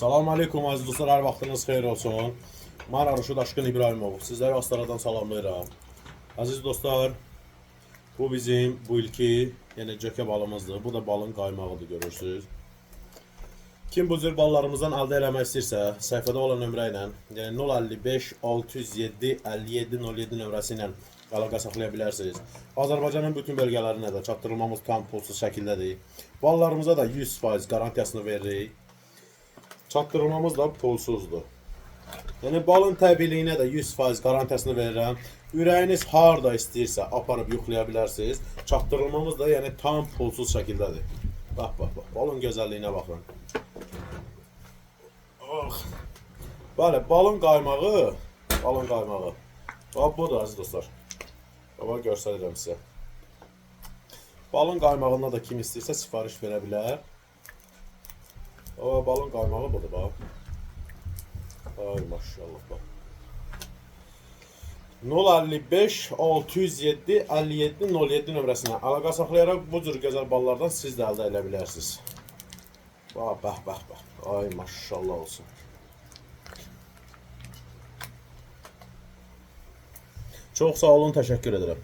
Salam aleykum aziz dostlar, hər vaxtınız xeyir olsun. Mən Arışud Aşkın İbrahimov. Sizləri Astaradan salamlayıram. Aziz dostlar, bu bizim bu ilki cökə balımızdır. Bu da balın qaymağıdır, görürsünüz. Kim bu cür ballarımızdan əldə eləmək istəyirsə, səhifədə olan nömrə ilə, yəni 055 607 57 07 nömrəsi ilə əlaqə saxlaya bilərsiniz. Azərbaycanın bütün bölgələrinə də çatdırılmamız tam pulsuz şəkildədir. Ballarımıza da 100% qarantiyasını veririk. Çatdırılmamız da pulsuzdur. Yəni balın təbiiliyinə də 100% qarantiyasını verirəm. Ürəyiniz harda istəyirsə aparıb yoxlaya bilərsiniz. Çatdırılmamız da yəni tam pulsuz şəkildədir. Bax, balın gözəlliyinə baxın. Bəli, balın qaymağı. Bax, budur aziz dostlar. Bax, göstərirəm sizə. Balın qaymağında da kim istəyirsə sifariş verə bilər. Balın qaymağı budur, bax. Ay maşallah, bax. 055 607 57 07 nömrəsinə əlaqə saxlayaraq bu cür gözəl ballardan siz də əldə edə bilərsiniz. Bax. Ay maşallah olsun. Çox sağ olun, təşəkkür edirəm.